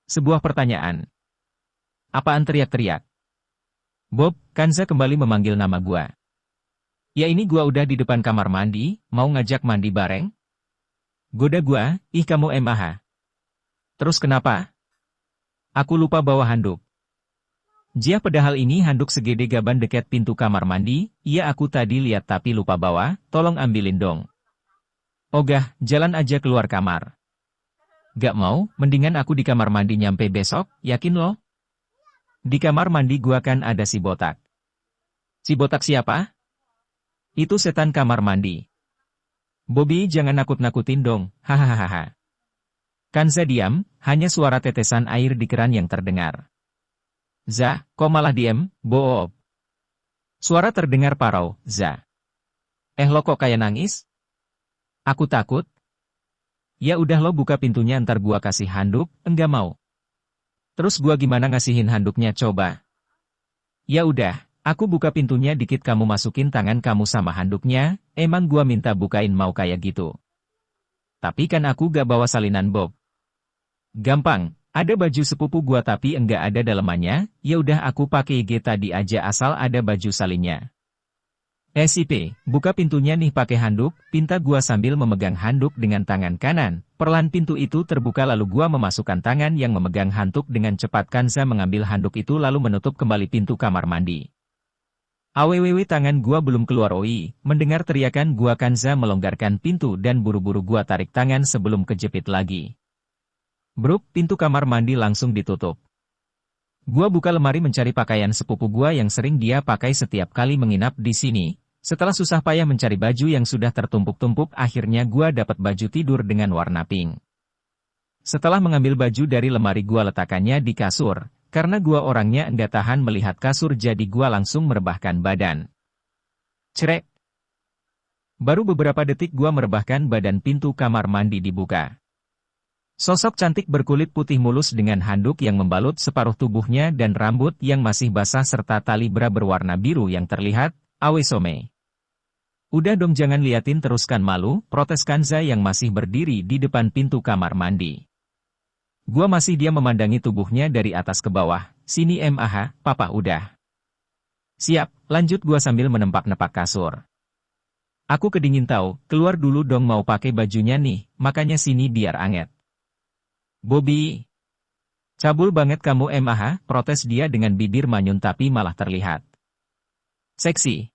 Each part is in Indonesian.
Sebuah pertanyaan. Apaan teriak-teriak? Bob, Kanza kembali memanggil nama gua. Ya ini gua udah di depan kamar mandi, mau ngajak mandi bareng? Goda gua, ih kamu MAH. Terus kenapa? Aku lupa bawa handuk. Jia padahal ini handuk segede gaban dekat pintu kamar mandi, iya aku tadi lihat tapi lupa bawa, tolong ambilin dong. Ogah, jalan aja keluar kamar. Gak mau, mendingan aku di kamar mandi nyampe besok, yakin lo? Di kamar mandi gua kan ada si botak. Si botak siapa? Itu setan kamar mandi. Bobby jangan nakut-nakutin dong, hahaha. Kanza diam, hanya suara tetesan air di keran yang terdengar. Za, kok malah diem, Bob? Suara terdengar parau, Za. Lo kok kayak nangis? Aku takut. Ya udah lo buka pintunya ntar gua kasih handuk, enggak mau. Terus gua gimana ngasihin handuknya coba? Ya udah, aku buka pintunya dikit kamu masukin tangan kamu sama handuknya, emang gua minta bukain mau kayak gitu. Tapi kan aku gak bawa salinan Bob. Gampang, ada baju sepupu gua tapi enggak ada dalemannya, ya udah aku pakai G tadi aja asal ada baju salinnya. SIP, buka pintunya nih pakai handuk, pinta gua sambil memegang handuk dengan tangan kanan. Perlahan pintu itu terbuka lalu gua memasukkan tangan yang memegang handuk dengan cepat. Kanza mengambil handuk itu lalu menutup kembali pintu kamar mandi. Awww tangan gua belum keluar mendengar teriakan gua Kanza melonggarkan pintu dan buru-buru gua tarik tangan sebelum kejepit lagi. Bruk, pintu kamar mandi langsung ditutup. Gua buka lemari mencari pakaian sepupu gua yang sering dia pakai setiap kali menginap di sini. Setelah susah payah mencari baju yang sudah tertumpuk-tumpuk, akhirnya gua dapat baju tidur dengan warna pink. Setelah mengambil baju dari lemari gua letakkannya di kasur, karena gua orangnya enggak tahan melihat kasur jadi gua langsung merebahkan badan. Cerek. Baru beberapa detik gua merebahkan badan pintu kamar mandi dibuka. Sosok cantik berkulit putih mulus dengan handuk yang membalut separuh tubuhnya dan rambut yang masih basah serta tali bra berwarna biru yang terlihat, awesome. Udah dong jangan liatin teruskan malu, protes Kanza yang masih berdiri di depan pintu kamar mandi. Gua masih diam memandangi tubuhnya dari atas ke bawah, sini MAH, papa udah. Siap, lanjut gua sambil menempak-nepak kasur. Aku kedingin tahu, keluar dulu dong mau pakai bajunya nih, makanya sini biar anget. Bobby. Cabul banget kamu MAH, protes dia dengan bibir manyun tapi malah terlihat seksi.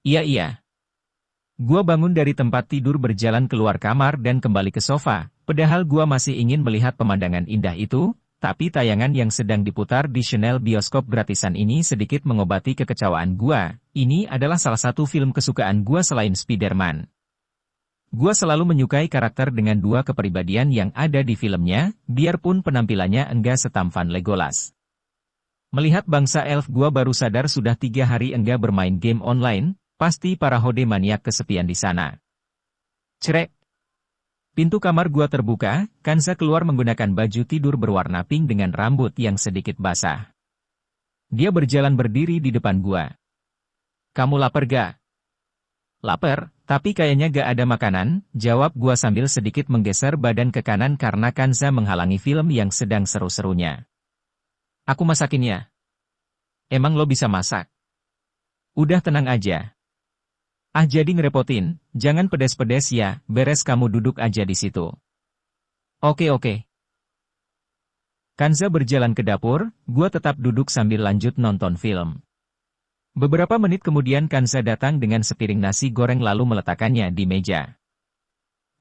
Iya. Gua bangun dari tempat tidur berjalan keluar kamar dan kembali ke sofa, padahal gua masih ingin melihat pemandangan indah itu, tapi tayangan yang sedang diputar di Channel bioskop gratisan ini sedikit mengobati kekecewaan gua. Ini adalah salah satu film kesukaan gua selain Spider-Man. Gua selalu menyukai karakter dengan dua kepribadian yang ada di filmnya, biarpun penampilannya enggak setampan Legolas. Melihat bangsa elf gua baru sadar sudah 3 hari enggak bermain game online, pasti para hode maniak kesepian di sana. Cerek. Pintu kamar gua terbuka, Kanza keluar menggunakan baju tidur berwarna pink dengan rambut yang sedikit basah. Dia berjalan berdiri di depan gua. Kamu lapar gak? Lapar, tapi kayaknya gak ada makanan, jawab gua sambil sedikit menggeser badan ke kanan karena Kanza menghalangi film yang sedang seru-serunya. Aku masakinnya. Emang lo bisa masak? Udah tenang aja. Ah jadi ngerepotin, jangan pedes-pedes ya, beres kamu duduk aja di situ. Oke. Kanza berjalan ke dapur, gua tetap duduk sambil lanjut nonton film. Beberapa menit kemudian Kanza datang dengan sepiring nasi goreng lalu meletakkannya di meja.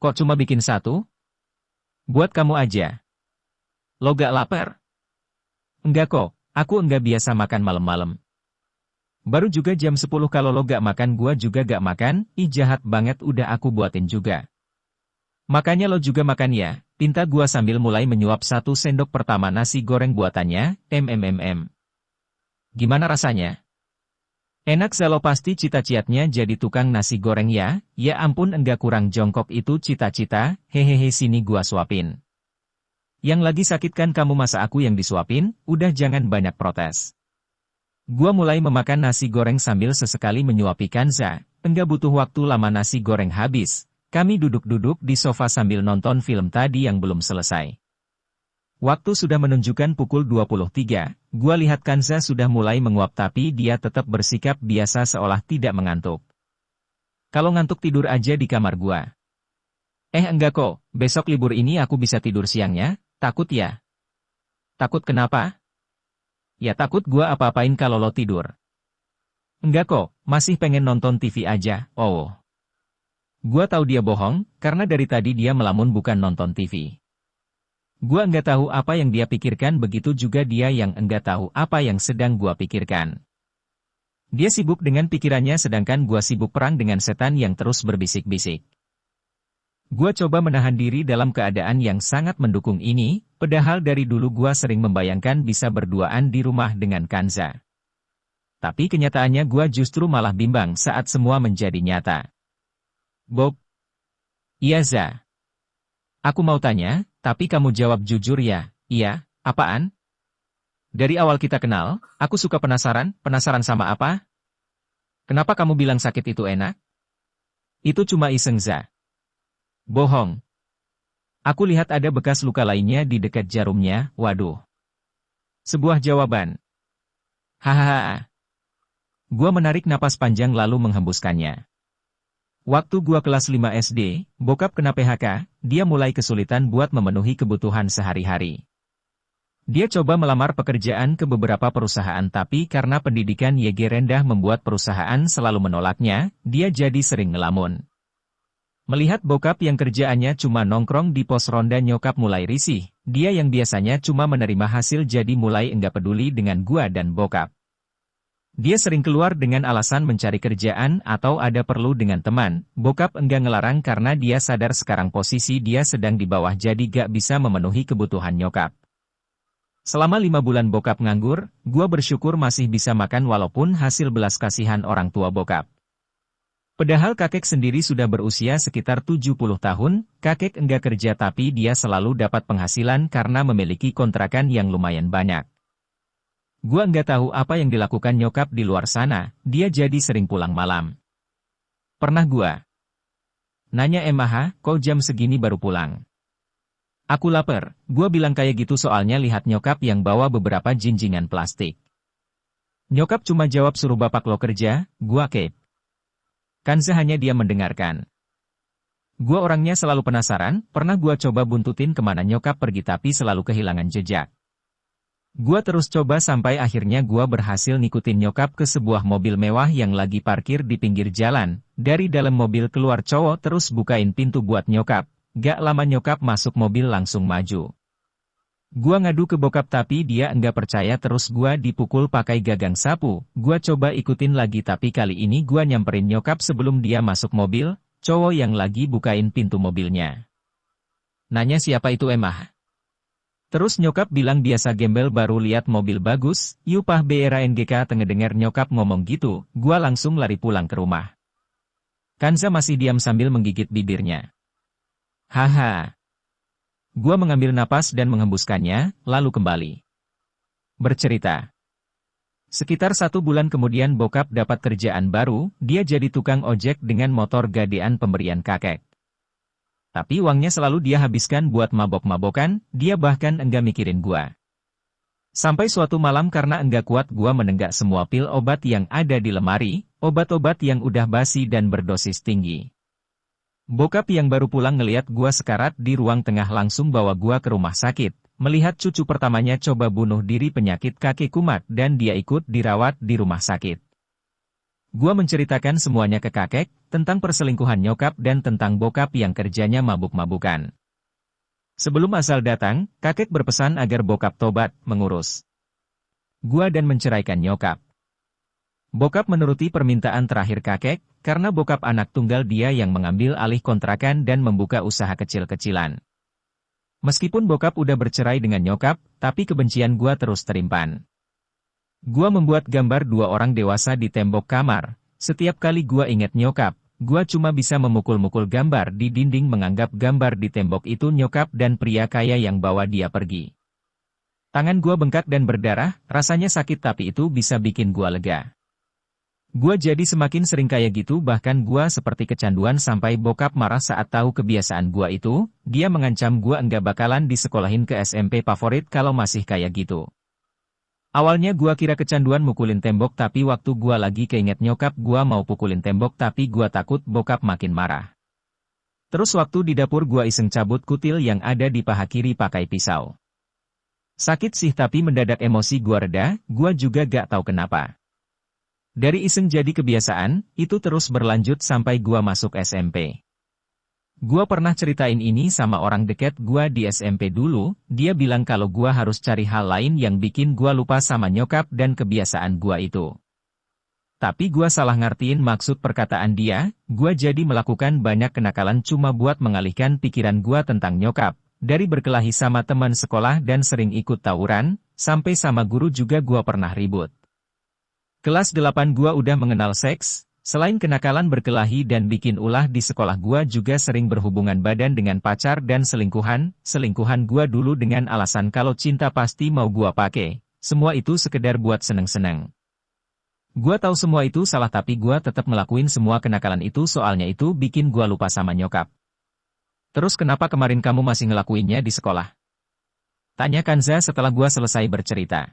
Kok cuma bikin satu? Buat kamu aja. Lo gak lapar? Enggak kok, aku enggak biasa makan malam-malam. Baru juga jam 10 kalau lo gak makan gua juga gak makan, ih jahat banget udah aku buatin juga. Makanya lo juga makan ya, pinta gua sambil mulai menyuap 1 sendok pertama nasi goreng buatannya, Gimana rasanya? Enak Zalo pasti cita-citanya jadi tukang nasi goreng ya, ya ampun enggak kurang jongkok itu cita-cita, hehehe sini gua suapin. Yang lagi sakit kan kamu masa aku yang disuapin, udah jangan banyak protes. Gua mulai memakan nasi goreng sambil sesekali menyuapi Kanza, enggak butuh waktu lama nasi goreng habis, kami duduk-duduk di sofa sambil nonton film tadi yang belum selesai. Waktu sudah menunjukkan pukul 23, gua lihat Kanza sudah mulai menguap tapi dia tetap bersikap biasa seolah tidak mengantuk. Kalau ngantuk tidur aja di kamar gua. Enggak kok, besok libur ini aku bisa tidur siangnya, takut ya? Takut kenapa? Ya takut gua apa-apain kalau lo tidur. Enggak kok, masih pengen nonton TV aja, oh. Gua tahu dia bohong, karena dari tadi dia melamun bukan nonton TV. Gua enggak tahu apa yang dia pikirkan, begitu juga dia yang enggak tahu apa yang sedang gua pikirkan. Dia sibuk dengan pikirannya sedangkan gua sibuk perang dengan setan yang terus berbisik-bisik. Gua coba menahan diri dalam keadaan yang sangat mendukung ini, padahal dari dulu gua sering membayangkan bisa berduaan di rumah dengan Kanza. Tapi kenyataannya gua justru malah bimbang saat semua menjadi nyata. Bob. Iya Za. Aku mau tanya, tapi kamu jawab jujur ya. Iya, apaan? Dari awal kita kenal, aku suka penasaran sama apa? Kenapa kamu bilang sakit itu enak? Itu cuma iseng Za. Bohong. Aku lihat ada bekas luka lainnya di dekat jarumnya, waduh. Sebuah jawaban. Hahaha. Gua menarik napas panjang lalu menghembuskannya. Waktu gua kelas 5 SD, bokap kena PHK, dia mulai kesulitan buat memenuhi kebutuhan sehari-hari. Dia coba melamar pekerjaan ke beberapa perusahaan tapi karena pendidikan YG rendah membuat perusahaan selalu menolaknya, dia jadi sering ngelamun. Melihat bokap yang kerjaannya cuma nongkrong di pos ronda nyokap mulai risih, dia yang biasanya cuma menerima hasil jadi mulai enggak peduli dengan gua dan bokap. Dia sering keluar dengan alasan mencari kerjaan atau ada perlu dengan teman, bokap enggak ngelarang karena dia sadar sekarang posisi dia sedang di bawah jadi gak bisa memenuhi kebutuhan nyokap. Selama 5 bulan bokap nganggur, gua bersyukur masih bisa makan walaupun hasil belas kasihan orang tua bokap. Padahal kakek sendiri sudah berusia sekitar 70 tahun, kakek enggak kerja tapi dia selalu dapat penghasilan karena memiliki kontrakan yang lumayan banyak. Gua enggak tahu apa yang dilakukan nyokap di luar sana, dia jadi sering pulang malam. Pernah gua nanya kok jam segini baru pulang? Aku lapar, gua bilang kayak gitu soalnya lihat nyokap yang bawa beberapa jinjingan plastik. Nyokap cuma jawab suruh bapak lo kerja, gua keep. Kanza hanya diam mendengarkan. Gua orangnya selalu penasaran, pernah gua coba buntutin kemana nyokap pergi tapi selalu kehilangan jejak. Gua terus coba sampai akhirnya gua berhasil ngikutin nyokap ke sebuah mobil mewah yang lagi parkir di pinggir jalan. Dari dalam mobil keluar cowok terus bukain pintu buat nyokap. Gak lama nyokap masuk mobil langsung maju. Gua ngadu ke bokap tapi dia enggak percaya terus gua dipukul pakai gagang sapu. Gua coba ikutin lagi tapi kali ini gua nyamperin nyokap sebelum dia masuk mobil, cowok yang lagi bukain pintu mobilnya. Nanya siapa itu emah? Terus nyokap bilang biasa gembel baru lihat mobil bagus, yupah BRANGK. Ngedenger nyokap ngomong gitu, gua langsung lari pulang ke rumah. Kanza masih diam sambil menggigit bibirnya. Haha. Gua mengambil napas dan menghembuskannya, lalu kembali bercerita. Sekitar 1 bulan kemudian bokap dapat kerjaan baru, dia jadi tukang ojek dengan motor gadean pemberian kakek. Tapi uangnya selalu dia habiskan buat mabok-mabokan, dia bahkan enggak mikirin gua. Sampai suatu malam karena enggak kuat gua menenggak semua pil obat yang ada di lemari, obat-obat yang udah basi dan berdosis tinggi. Bokap yang baru pulang ngeliat gua sekarat di ruang tengah langsung bawa gua ke rumah sakit, melihat cucu pertamanya coba bunuh diri penyakit kaki kumat dan dia ikut dirawat di rumah sakit. Gua menceritakan semuanya ke kakek, tentang perselingkuhan nyokap dan tentang bokap yang kerjanya mabuk-mabukan. Sebelum asal datang, kakek berpesan agar bokap tobat, mengurus gua dan menceraikan nyokap. Bokap menuruti permintaan terakhir kakek, karena bokap anak tunggal dia yang mengambil alih kontrakan dan membuka usaha kecil-kecilan. Meskipun bokap udah bercerai dengan nyokap, tapi kebencian gua terus terimpan. Gua membuat gambar 2 orang dewasa di tembok kamar. Setiap kali gua ingat nyokap, gua cuma bisa memukul-mukul gambar di dinding menganggap gambar di tembok itu nyokap dan pria kaya yang bawa dia pergi. Tangan gua bengkak dan berdarah, rasanya sakit tapi itu bisa bikin gua lega. Gua jadi semakin sering kayak gitu, bahkan gua seperti kecanduan sampai bokap marah saat tahu kebiasaan gua itu. Dia mengancam gua enggak bakalan disekolahin ke SMP favorit kalau masih kayak gitu. Awalnya gua kira kecanduan mukulin tembok, tapi waktu gua lagi keinget nyokap gua mau pukulin tembok, tapi gua takut bokap makin marah. Terus waktu di dapur gua iseng cabut kutil yang ada di paha kiri pakai pisau. Sakit sih, tapi mendadak emosi gua reda, gua juga gak tahu kenapa. Dari iseng jadi kebiasaan, itu terus berlanjut sampai gua masuk SMP. Gua pernah ceritain ini sama orang deket gua di SMP dulu, dia bilang kalau gua harus cari hal lain yang bikin gua lupa sama nyokap dan kebiasaan gua itu. Tapi gua salah ngertiin maksud perkataan dia, gua jadi melakukan banyak kenakalan cuma buat mengalihkan pikiran gua tentang nyokap. Dari berkelahi sama teman sekolah dan sering ikut tawuran, sampai sama guru juga gua pernah ribut. Kelas 8 gua udah mengenal seks, selain kenakalan berkelahi dan bikin ulah di sekolah gua juga sering berhubungan badan dengan pacar dan selingkuhan gua dulu dengan alasan kalau cinta pasti mau gua pakai, semua itu sekedar buat seneng-seneng. Gua tahu semua itu salah, tapi gua tetap ngelakuin semua kenakalan itu soalnya itu bikin gua lupa sama nyokap. Terus kenapa kemarin kamu masih ngelakuinnya di sekolah? Tanya Kanza setelah gua selesai bercerita.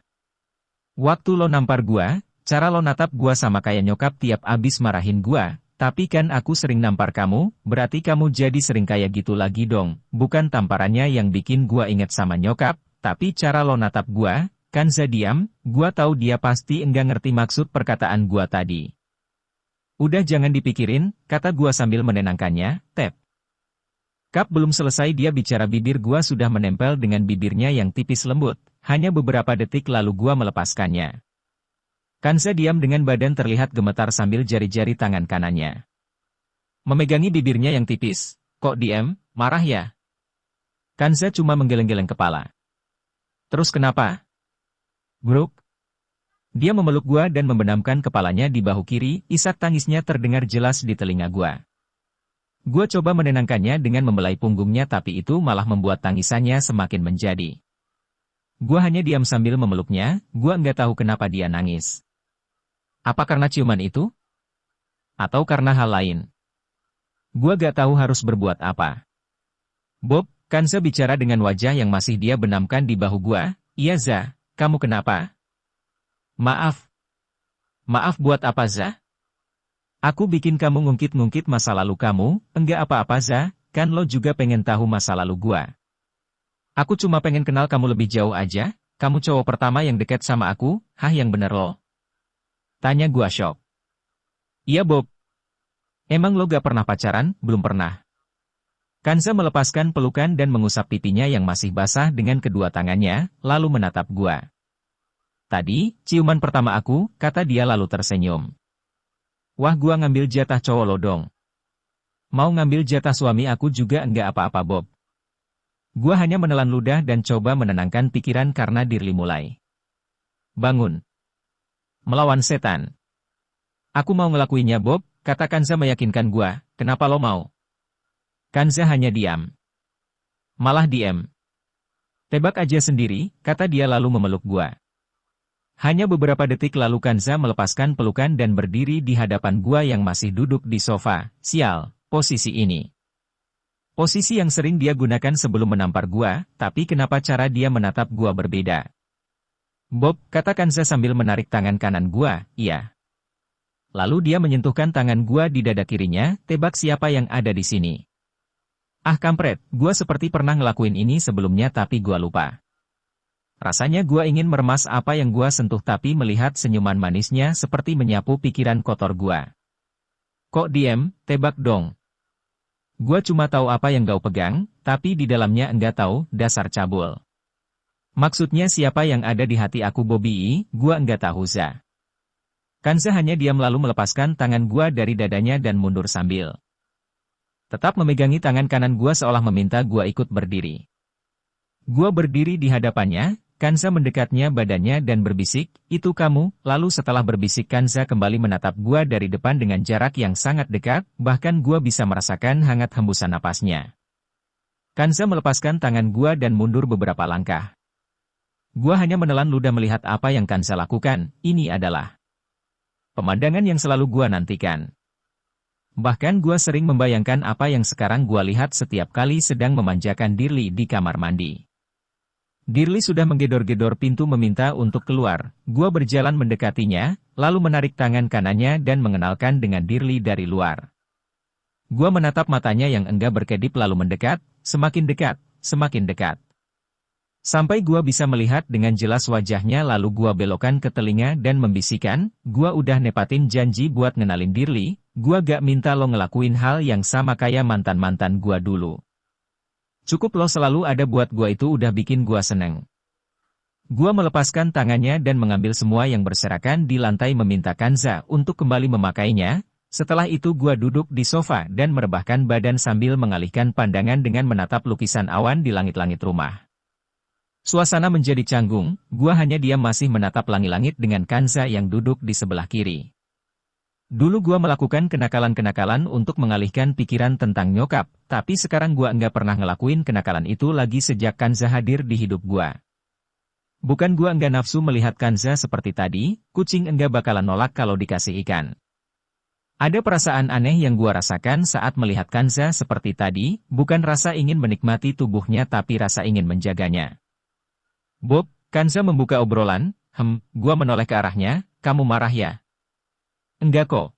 Waktu lo nampar gua, cara lo natap gua sama kayak nyokap tiap abis marahin gua, tapi kan aku sering nampar kamu, berarti kamu jadi sering kayak gitu lagi dong. Bukan tamparannya yang bikin gua inget sama nyokap, tapi cara lo natap gua. Kanza diam, gua tahu dia pasti enggak ngerti maksud perkataan gua tadi. Udah jangan dipikirin, kata gua sambil menenangkannya, Tep. Kap belum selesai dia bicara, bibir gua sudah menempel dengan bibirnya yang tipis lembut, hanya beberapa detik lalu gua melepaskannya. Kanza diam dengan badan terlihat gemetar sambil jari-jari tangan kanannya memegangi bibirnya yang tipis. Kok diam, marah ya? Kanza cuma menggeleng-geleng kepala. Terus kenapa? Bruk. Dia memeluk gua dan membenamkan kepalanya di bahu kiri, isak tangisnya terdengar jelas di telinga gua. Gua coba menenangkannya dengan membelai punggungnya, tapi itu malah membuat tangisannya semakin menjadi. Gua hanya diam sambil memeluknya, gua nggak tahu kenapa dia nangis. Apa karena ciuman itu? Atau karena hal lain? Gua gak tahu harus berbuat apa. Bob, Kanza bicara dengan wajah yang masih dia benamkan di bahu gua. Iya Za. Kamu kenapa? Maaf. Maaf buat apa Za? Aku bikin kamu ngungkit-ngungkit masa lalu kamu, enggak apa-apa Za, kan lo juga pengen tahu masa lalu gua. Aku cuma pengen kenal kamu lebih jauh aja, kamu cowok pertama yang deket sama aku, yang bener lo? Tanya gua shock. Iya Bob. Emang lo gak pernah pacaran? Belum pernah. Kanza melepaskan pelukan dan mengusap pipinya yang masih basah dengan kedua tangannya, lalu menatap gua. Tadi, ciuman pertama aku, kata dia lalu tersenyum. Wah, gua ngambil jatah cowok lo dong. Mau ngambil jatah suami aku juga enggak apa-apa Bob. Gua hanya menelan ludah dan coba menenangkan pikiran karena Dirli mulai bangun. Melawan setan. Aku mau ngelakuinnya Bob, kata Kanza meyakinkan gua. Kenapa lo mau? Kanza hanya diam. Malah diem. Tebak aja sendiri, kata dia lalu memeluk gua. Hanya beberapa detik lalu Kanza melepaskan pelukan dan berdiri di hadapan gua yang masih duduk di sofa. Sial, posisi ini. Posisi yang sering dia gunakan sebelum menampar gua, tapi kenapa cara dia menatap gua berbeda? Bob, kata Kanza sambil menarik tangan kanan gua, iya. Lalu dia menyentuhkan tangan gua di dada kirinya, tebak siapa yang ada di sini. Ah kampret, gua seperti pernah ngelakuin ini sebelumnya tapi gua lupa. Rasanya gua ingin meremas apa yang gua sentuh, tapi melihat senyuman manisnya seperti menyapu pikiran kotor gua. Kok diem, tebak dong. Gua cuma tahu apa yang kau pegang, tapi di dalamnya enggak tahu, dasar cabul. Maksudnya siapa yang ada di hati aku Bobby, gua enggak tahu Za. Kanza hanya diam lalu melepaskan tangan gua dari dadanya dan mundur sambil tetap memegangi tangan kanan gua seolah meminta gua ikut berdiri. Gua berdiri di hadapannya, Kanza mendekatnya badannya dan berbisik, itu kamu, lalu setelah berbisik Kanza kembali menatap gua dari depan dengan jarak yang sangat dekat, bahkan gua bisa merasakan hangat hembusan napasnya. Kanza melepaskan tangan gua dan mundur beberapa langkah. Gua hanya menelan ludah melihat apa yang Kanza lakukan, ini adalah pemandangan yang selalu gua nantikan. Bahkan gua sering membayangkan apa yang sekarang gua lihat setiap kali sedang memanjakan Dirli di kamar mandi. Dirli sudah menggedor-gedor pintu meminta untuk keluar. Gua berjalan mendekatinya, lalu menarik tangan kanannya dan mengenalkan dengan Dirli dari luar. Gua menatap matanya yang enggak berkedip lalu mendekat, semakin dekat, semakin dekat. Sampai gua bisa melihat dengan jelas wajahnya lalu gua belokkan ke telinga dan membisikkan, gua udah nepatin janji buat ngenalin Dirli, gua gak minta lo ngelakuin hal yang sama kayak mantan-mantan gua dulu. Cukup lo selalu ada buat gua itu udah bikin gua seneng. Gua melepaskan tangannya dan mengambil semua yang berserakan di lantai meminta Kanza untuk kembali memakainya. Setelah itu gua duduk di sofa dan merebahkan badan sambil mengalihkan pandangan dengan menatap lukisan awan di langit-langit rumah. Suasana menjadi canggung, gua hanya diam masih menatap langit-langit dengan Kanza yang duduk di sebelah kiri. Dulu gua melakukan kenakalan-kenakalan untuk mengalihkan pikiran tentang nyokap, tapi sekarang gua enggak pernah ngelakuin kenakalan itu lagi sejak Kanza hadir di hidup gua. Bukan gua enggak nafsu melihat Kanza seperti tadi, kucing enggak bakalan nolak kalau dikasih ikan. Ada perasaan aneh yang gua rasakan saat melihat Kanza seperti tadi, bukan rasa ingin menikmati tubuhnya tapi rasa ingin menjaganya. Bob, Kanza membuka obrolan, gua menoleh ke arahnya, kamu marah ya? Enggak kok.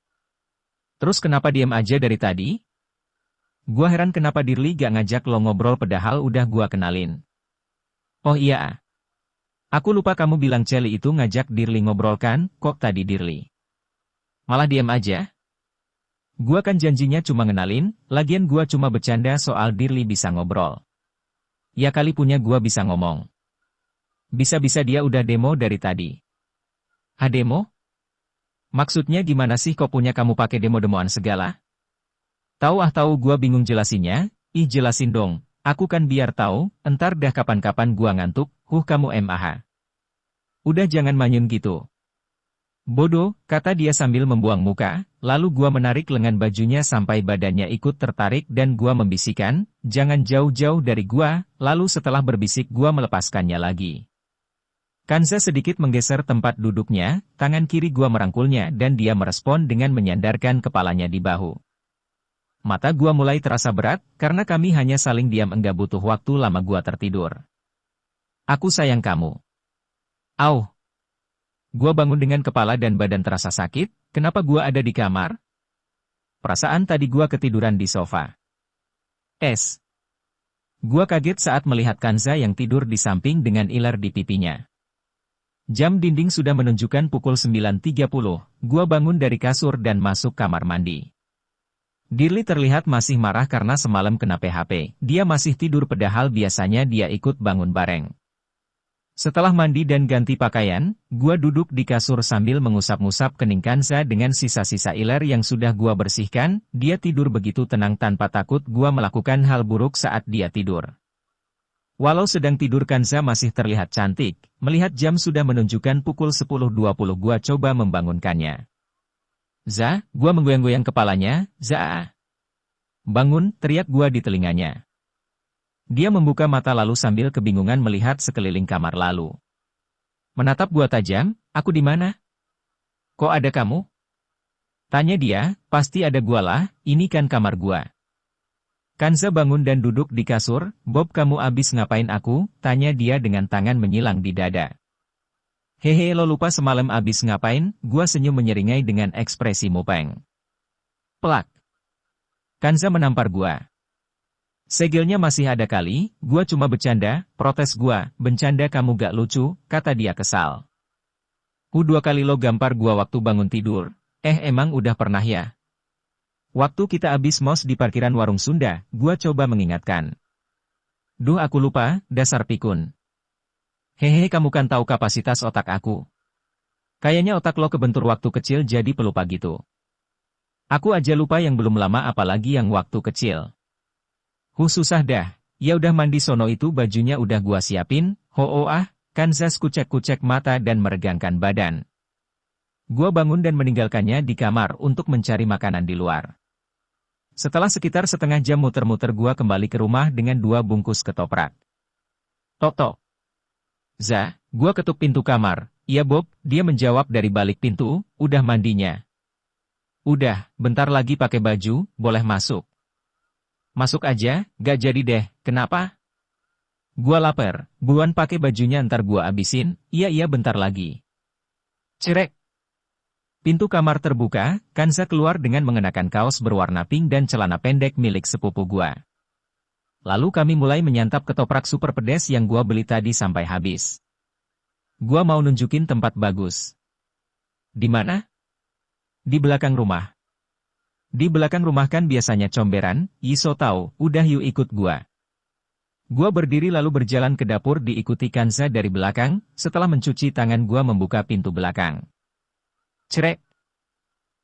Terus kenapa diam aja dari tadi? Gua heran kenapa Dirli gak ngajak lo ngobrol padahal udah gua kenalin. Oh iya. Aku lupa kamu bilang Celi itu ngajak Dirli ngobrol kan, kok tadi Dirli malah diam aja? Gua kan janjinya cuma ngenalin, lagian gua cuma bercanda soal Dirli bisa ngobrol. Ya kali punya gua bisa ngomong. Bisa-bisa dia udah demo dari tadi. Demo? Maksudnya gimana sih kok punya kamu pakai demo-demoan segala? Tahu gua bingung jelasinnya, jelasin dong, aku kan biar tahu, entar dah kapan-kapan gua ngantuk, kamu mah. Udah jangan manyun gitu. Bodoh, kata dia sambil membuang muka, lalu gua menarik lengan bajunya sampai badannya ikut tertarik dan gua membisikkan, jangan jauh-jauh dari gua, lalu setelah berbisik gua melepaskannya lagi. Kanza sedikit menggeser tempat duduknya, tangan kiri gua merangkulnya dan dia merespon dengan menyandarkan kepalanya di bahu. Mata gua mulai terasa berat, karena kami hanya saling diam enggak butuh waktu lama gua tertidur. Aku sayang kamu. Au. Gua bangun dengan kepala dan badan terasa sakit, kenapa gua ada di kamar? Perasaan tadi gua ketiduran di sofa. Gua kaget saat melihat Kanza yang tidur di samping dengan iler di pipinya. Jam dinding sudah menunjukkan pukul 9.30, gua bangun dari kasur dan masuk kamar mandi. Dirli terlihat masih marah karena semalam kena PHP, dia masih tidur padahal biasanya dia ikut bangun bareng. Setelah mandi dan ganti pakaian, gua duduk di kasur sambil mengusap-ngusap kening Kanza dengan sisa-sisa iler yang sudah gua bersihkan, dia tidur begitu tenang tanpa takut gua melakukan hal buruk saat dia tidur. Walau sedang tidur Kanza masih terlihat cantik, melihat jam sudah menunjukkan pukul 10.20 gua coba membangunkannya. Za, gua menggoyang-goyang kepalanya, Za. Bangun, teriak gua di telinganya. Dia membuka mata lalu sambil kebingungan melihat sekeliling kamar lalu. Menatap gua tajam, aku di mana? Kok ada kamu? Tanya dia, pasti ada gua lah, ini kan kamar gua. Kanza bangun dan duduk di kasur, Bob kamu abis ngapain aku? Tanya dia dengan tangan menyilang di dada. Hehe lo lupa semalam abis ngapain? Gua senyum menyeringai dengan ekspresi mupeng. Plak. Kanza menampar gua. Segelnya masih ada kali, gua cuma bercanda, protes gua, bercanda kamu gak lucu, kata dia kesal. 2 kali lo gampar gua waktu bangun tidur, emang udah pernah ya? Waktu kita abis mos di parkiran warung Sunda, gua coba mengingatkan. Duh aku lupa, dasar pikun. Hehehe kamu kan tahu kapasitas otak aku. Kayaknya otak lo kebentur waktu kecil jadi pelupa gitu. Aku aja lupa yang belum lama apalagi yang waktu kecil. Susah dah, ya udah mandi sono itu bajunya udah gua siapin, Kanza kucek-kucek mata dan meregangkan badan. Gua bangun dan meninggalkannya di kamar untuk mencari makanan di luar. Setelah sekitar setengah jam muter-muter gua kembali ke rumah dengan 2 bungkus ketoprak. Tok-tok. Za, gua ketuk pintu kamar, Iya Bob, dia menjawab dari balik pintu, udah mandinya. Udah, bentar lagi pakai baju, boleh masuk. Masuk aja, gak jadi deh, kenapa? Gua lapar, buruan pakai bajunya ntar gua abisin, iya bentar lagi. Cerek. Pintu kamar terbuka, Kanza keluar dengan mengenakan kaos berwarna pink dan celana pendek milik sepupu gua. Lalu kami mulai menyantap ketoprak super pedas yang gua beli tadi sampai habis. Gua mau nunjukin tempat bagus. Di mana? Di belakang rumah. Di belakang rumah kan biasanya comberan, Yiso tahu, udah yuk ikut gua. Gua berdiri lalu berjalan ke dapur diikuti Kanza dari belakang, setelah mencuci tangan gua membuka pintu belakang. Cerek.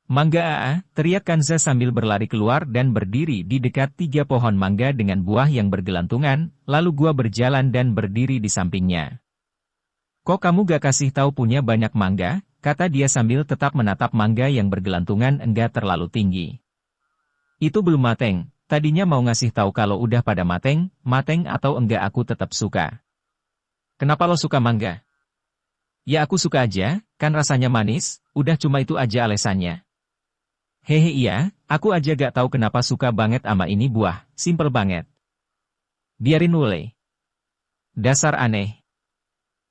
Mangga aa, teriak Kanza sambil berlari keluar dan berdiri di dekat 3 pohon mangga dengan buah yang bergelantungan, lalu gua berjalan dan berdiri di sampingnya. Kok kamu gak kasih tahu punya banyak mangga? Kata dia sambil tetap menatap mangga yang bergelantungan enggak terlalu tinggi. Itu belum mateng, tadinya mau ngasih tahu kalau udah pada mateng atau enggak aku tetap suka. Kenapa lo suka mangga? Ya aku suka aja, kan rasanya manis, udah cuma itu aja alasannya. Hehe iya, aku aja gak tahu kenapa suka banget ama ini buah, simple banget. Biarin ule. Dasar aneh.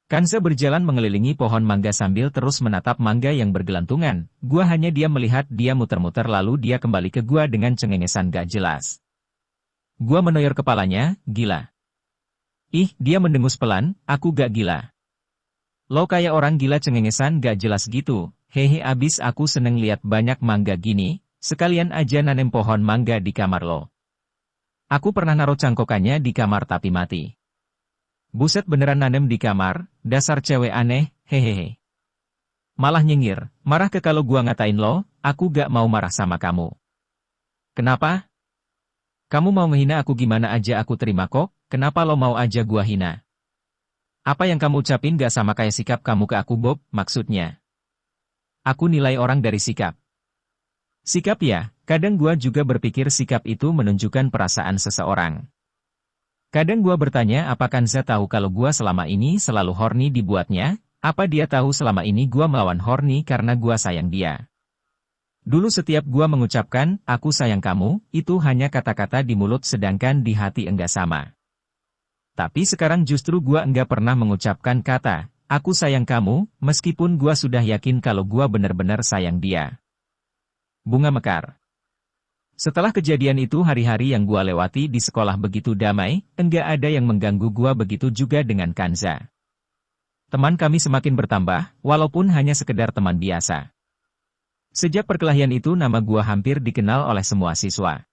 Kanza berjalan mengelilingi pohon mangga sambil terus menatap mangga yang bergelantungan, gua hanya diam melihat dia muter-muter lalu dia kembali ke gua dengan cengengesan gak jelas. Gua menoyor kepalanya, gila. Ih, dia mendengus pelan, aku gak gila. Lo kayak orang gila cengengesan gak jelas gitu, hehe abis aku seneng liat banyak mangga gini, sekalian aja nanem pohon mangga di kamar lo. Aku pernah naruh cangkokannya di kamar tapi mati. Buset beneran nanem di kamar, dasar cewek aneh, hehehe. Malah nyengir, marah ke kalau gua ngatain lo, aku gak mau marah sama kamu. Kenapa? Kamu mau ngehina aku gimana aja aku terima kok, kenapa lo mau aja gua hina? Apa yang kamu ucapin gak sama kayak sikap kamu ke aku Bob, maksudnya. Aku nilai orang dari sikap. Sikap ya, kadang gua juga berpikir sikap itu menunjukkan perasaan seseorang. Kadang gua bertanya apa Kanza tahu kalau gua selama ini selalu horny dibuatnya, apa dia tahu selama ini gua melawan horny karena gua sayang dia. Dulu setiap gua mengucapkan, aku sayang kamu, itu hanya kata-kata di mulut sedangkan di hati enggak sama. Tapi sekarang justru gua enggak pernah mengucapkan kata, aku sayang kamu, meskipun gua sudah yakin kalau gua benar-benar sayang dia. Bunga mekar. Setelah kejadian itu hari-hari yang gua lewati di sekolah begitu damai, enggak ada yang mengganggu gua begitu juga dengan Kanza. Teman kami semakin bertambah, walaupun hanya sekedar teman biasa. Sejak perkelahian itu nama gua hampir dikenal oleh semua siswa.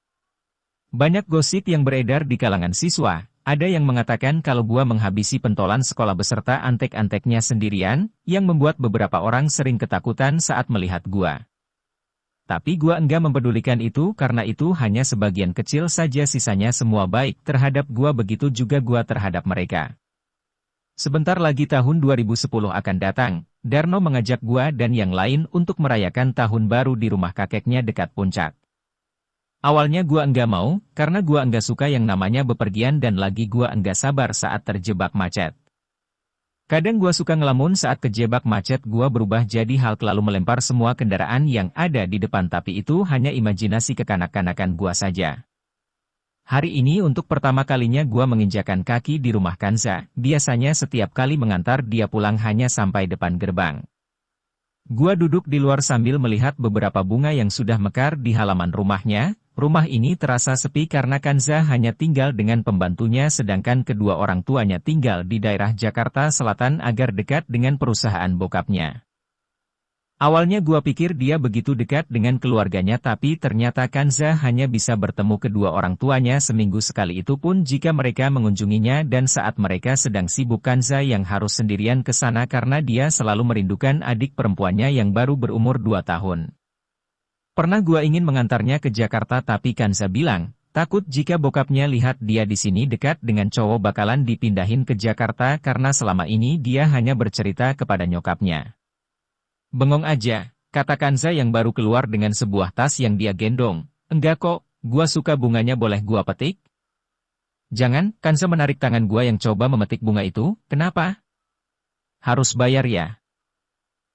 Banyak gosip yang beredar di kalangan siswa. Ada yang mengatakan kalau gua menghabisi pentolan sekolah beserta antek-anteknya sendirian, yang membuat beberapa orang sering ketakutan saat melihat gua. Tapi gua enggak mempedulikan itu karena itu hanya sebagian kecil saja sisanya semua baik terhadap gua begitu juga gua terhadap mereka. Sebentar lagi tahun 2010 akan datang, Darno mengajak gua dan yang lain untuk merayakan tahun baru di rumah kakeknya dekat puncak. Awalnya gua enggak mau, karena gua enggak suka yang namanya bepergian dan lagi gua enggak sabar saat terjebak macet. Kadang gua suka ngelamun saat kejebak macet gua berubah jadi Hulk lalu melempar semua kendaraan yang ada di depan tapi itu hanya imajinasi kekanak-kanakan gua saja. Hari ini untuk pertama kalinya gua menginjakan kaki di rumah Kanza, biasanya setiap kali mengantar dia pulang hanya sampai depan gerbang. Gua duduk di luar sambil melihat beberapa bunga yang sudah mekar di halaman rumahnya. Rumah ini terasa sepi karena Kanza hanya tinggal dengan pembantunya sedangkan kedua orang tuanya tinggal di daerah Jakarta Selatan agar dekat dengan perusahaan bokapnya. Awalnya gua pikir dia begitu dekat dengan keluarganya tapi ternyata Kanza hanya bisa bertemu kedua orang tuanya seminggu sekali itu pun jika mereka mengunjunginya dan saat mereka sedang sibuk Kanza yang harus sendirian ke sana karena dia selalu merindukan adik perempuannya yang baru berumur 2 tahun. Pernah gua ingin mengantarnya ke Jakarta tapi Kanza bilang, takut jika bokapnya lihat dia di sini dekat dengan cowok bakalan dipindahin ke Jakarta karena selama ini dia hanya bercerita kepada nyokapnya. Bengong aja, kata Kanza yang baru keluar dengan sebuah tas yang dia gendong. Enggak kok, gua suka bunganya boleh gua petik? Jangan, Kanza menarik tangan gua yang coba memetik bunga itu, kenapa? Harus bayar ya?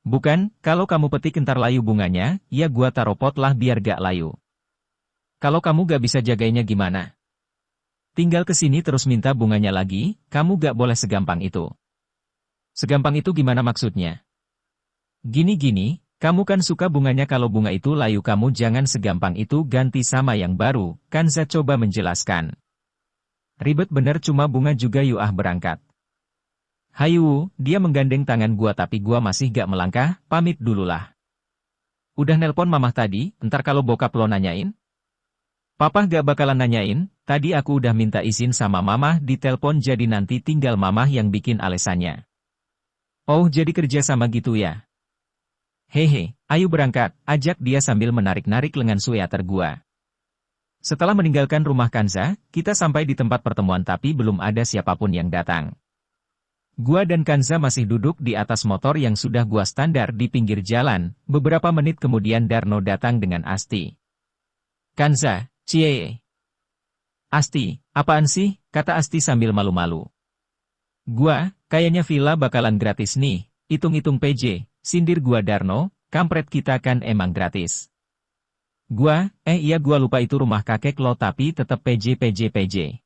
Bukan, kalau kamu petik entar layu bunganya, ya gua taruh pot lah biar gak layu. Kalau kamu gak bisa jagainya gimana? Tinggal kesini terus minta bunganya lagi, kamu gak boleh segampang itu. Segampang itu gimana maksudnya? Gini-gini, kamu kan suka bunganya kalau bunga itu layu kamu jangan segampang itu ganti sama yang baru, Kanza coba menjelaskan. Ribet bener cuma bunga juga yuk berangkat. Hayu, dia menggandeng tangan gua tapi gua masih gak melangkah, pamit dululah. Udah nelpon mamah tadi, entar kalau bokap lo nanyain? Papa gak bakalan nanyain, tadi aku udah minta izin sama mamah di telepon jadi nanti tinggal mamah yang bikin alesannya. Oh jadi kerja sama gitu ya? Hehe, ayo berangkat, ajak dia sambil menarik-narik lengan sweater gua. Setelah meninggalkan rumah Kanza, kita sampai di tempat pertemuan tapi belum ada siapapun yang datang. Gua dan Kanza masih duduk di atas motor yang sudah gua standar di pinggir jalan, beberapa menit kemudian Darno datang dengan Asti. Kanza, cie. Asti, apaan sih, kata Asti sambil malu-malu. Gua, kayaknya villa bakalan gratis nih, hitung-hitung PJ, sindir gua Darno, kampret kita kan emang gratis. Gua, iya gua lupa itu rumah kakek lo tapi tetep PJ.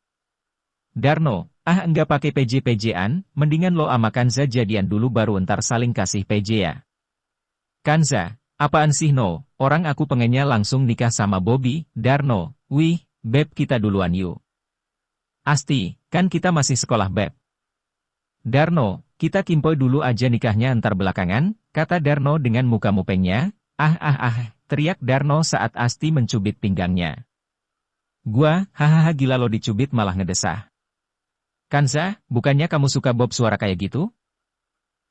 Darno, enggak pakai PJ-PJ-an, mendingan lo ama Kanza jadian dulu baru entar saling kasih PJ ya. Kanza, apaan sih no, orang aku pengennya langsung nikah sama Bobby, Darno, wih, beb kita duluan yuk. Asti, kan kita masih sekolah beb. Darno, kita kimpoy dulu aja nikahnya entar belakangan, kata Darno dengan muka mupengnya, teriak Darno saat Asti mencubit pinggangnya. Gua, hahaha gila lo dicubit malah ngedesah. Kanza, bukannya kamu suka Bob suara kayak gitu?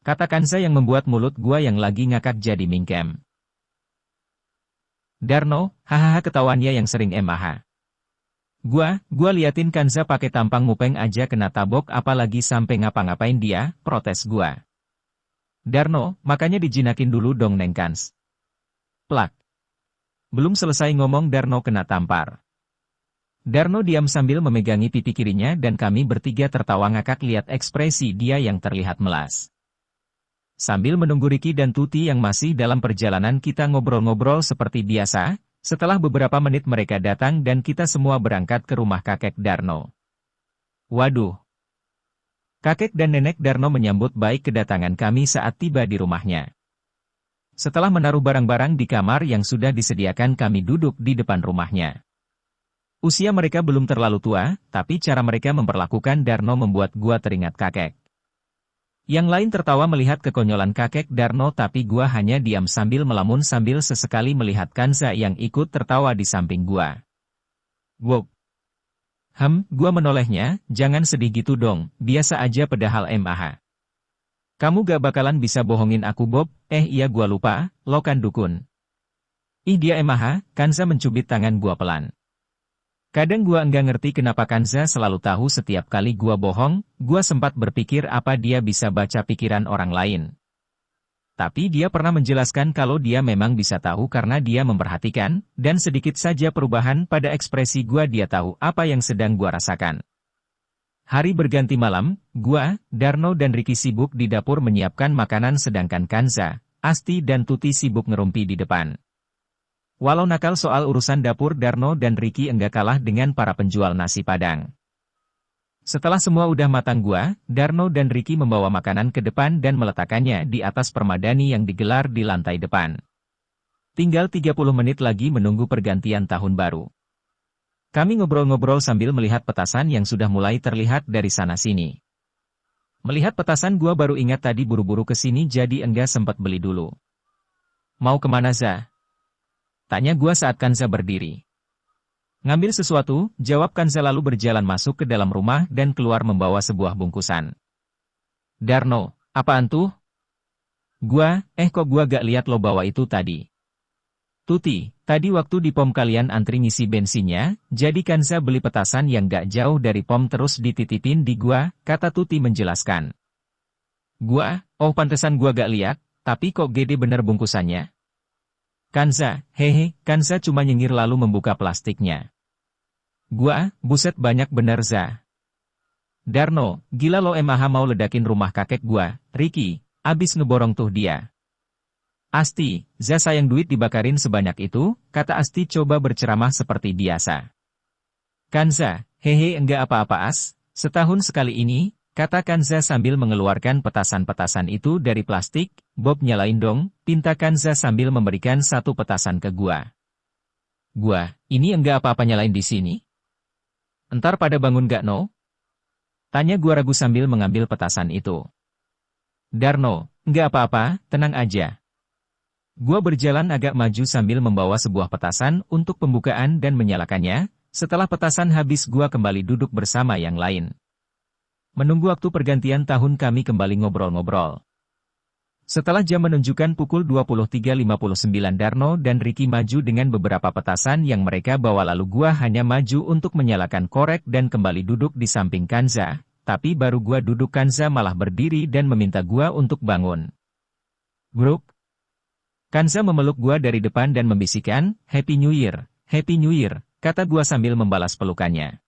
Kata Kanza yang membuat mulut gua yang lagi ngakak jadi mingkem. Darno, hahaha ketahuannya yang sering emaha. Gua liatin Kanza pakai tampang mupeng aja kena tabok apalagi sampai ngapa-ngapain dia, protes gua. Darno, makanya dijinakin dulu dong Neng Kans. Plak. Belum selesai ngomong Darno kena tampar. Darno diam sambil memegangi pipi kirinya dan kami bertiga tertawa ngakak lihat ekspresi dia yang terlihat melas. Sambil menunggu Ricky dan Tuti yang masih dalam perjalanan kita ngobrol-ngobrol seperti biasa, setelah beberapa menit mereka datang dan kita semua berangkat ke rumah kakek Darno. Waduh! Kakek dan nenek Darno menyambut baik kedatangan kami saat tiba di rumahnya. Setelah menaruh barang-barang di kamar yang sudah disediakan kami duduk di depan rumahnya. Usia mereka belum terlalu tua, tapi cara mereka memperlakukan Darno membuat gua teringat kakek. Yang lain tertawa melihat kekonyolan kakek Darno tapi gua hanya diam sambil melamun sambil sesekali melihat Kanza yang ikut tertawa di samping gua. Wow. Gua menolehnya, jangan sedih gitu dong, biasa aja padahal mah. Kamu gak bakalan bisa bohongin aku Bob, iya gua lupa, lo kan dukun. Ih dia mah, Kanza mencubit tangan gua pelan. Kadang gua enggak ngerti kenapa Kanza selalu tahu setiap kali gua bohong, gua sempat berpikir apa dia bisa baca pikiran orang lain. Tapi dia pernah menjelaskan kalau dia memang bisa tahu karena dia memperhatikan, dan sedikit saja perubahan pada ekspresi gua dia tahu apa yang sedang gua rasakan. Hari berganti malam, gua, Darno dan Ricky sibuk di dapur menyiapkan makanan sedangkan Kanza, Asti dan Tuti sibuk ngerumpi di depan. Walau nakal soal urusan dapur Darno dan Ricky enggak kalah dengan para penjual nasi Padang. Setelah semua udah matang gua, Darno dan Ricky membawa makanan ke depan dan meletakkannya di atas permadani yang digelar di lantai depan. Tinggal 30 menit lagi menunggu pergantian tahun baru. Kami ngobrol-ngobrol sambil melihat petasan yang sudah mulai terlihat dari sana-sini. Melihat petasan gua baru ingat tadi buru-buru ke sini jadi enggak sempat beli dulu. Mau kemana Za? Tanya gua saat Kanza berdiri. Ngambil sesuatu, jawab Kanza lalu berjalan masuk ke dalam rumah dan keluar membawa sebuah bungkusan. Darno, apaan tuh? Gua, kok gua gak lihat lo bawa itu tadi. Tuti, tadi waktu di pom kalian antri ngisi bensinnya, jadi Kanza beli petasan yang gak jauh dari pom terus dititipin di gua, kata Tuti menjelaskan. Gua, pantesan gua gak lihat, tapi kok gede bener bungkusannya. Kanza, Kanza cuma nyengir lalu membuka plastiknya. Gua, buset banyak bener Za. Darno, gila lo mah mau ledakin rumah kakek gua, Ricky, abis ngeborong tuh dia. Asti, Za sayang duit dibakarin sebanyak itu, kata Asti coba berceramah seperti biasa. Kanza, hehe enggak apa-apa As, setahun sekali ini, kata Kanza sambil mengeluarkan petasan-petasan itu dari plastik. Bob nyalain dong, pinta Kanza sambil memberikan satu petasan ke gua. Gua, ini enggak apa-apa nyalain di sini? Entar pada bangun gak no? Tanya gua ragu sambil mengambil petasan itu. Darno, enggak apa-apa, tenang aja. Gua berjalan agak maju sambil membawa sebuah petasan untuk pembukaan dan menyalakannya. Setelah petasan habis gua kembali duduk bersama yang lain. Menunggu waktu pergantian tahun kami kembali ngobrol-ngobrol. Setelah jam menunjukkan pukul 23.59 Darno dan Ricky maju dengan beberapa petasan yang mereka bawa lalu gua hanya maju untuk menyalakan korek dan kembali duduk di samping Kanza, tapi baru gua duduk Kanza malah berdiri dan meminta gua untuk bangun. Gruk. Kanza memeluk gua dari depan dan membisikkan, Happy New Year, Happy New Year, kata gua sambil membalas pelukannya.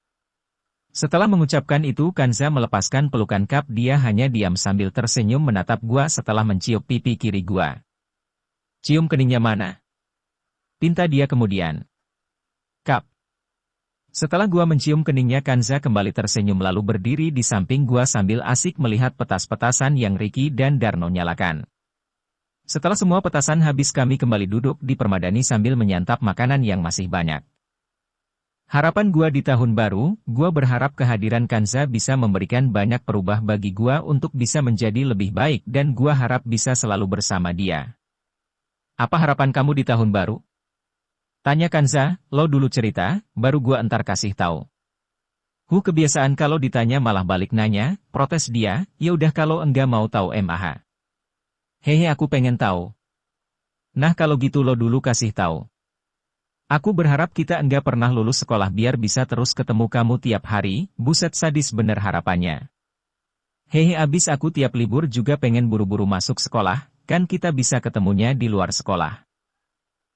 Setelah mengucapkan itu Kanza melepaskan pelukan Kap, dia hanya diam sambil tersenyum menatap gua setelah mencium pipi kiri gua. Cium keningnya mana? Pinta dia kemudian. Kap. Setelah gua mencium keningnya Kanza kembali tersenyum lalu berdiri di samping gua sambil asik melihat petas-petasan yang Ricky dan Darno nyalakan. Setelah semua petasan habis kami kembali duduk di permadani sambil menyantap makanan yang masih banyak. Harapan gua di tahun baru, gua berharap kehadiran Kanza bisa memberikan banyak perubah bagi gua untuk bisa menjadi lebih baik dan gua harap bisa selalu bersama dia. Apa harapan kamu di tahun baru? Tanya Kanza, lo dulu cerita, baru gua entar kasih tahu. Kebiasaan kalau ditanya malah balik nanya, protes dia, ya udah kalau enggak mau tahu mah. Hehe aku pengen tahu. Nah kalau gitu lo dulu kasih tahu. Aku berharap kita enggak pernah lulus sekolah biar bisa terus ketemu kamu tiap hari, buset sadis bener harapannya. Hehe abis aku tiap libur juga pengen buru-buru masuk sekolah, kan kita bisa ketemunya di luar sekolah.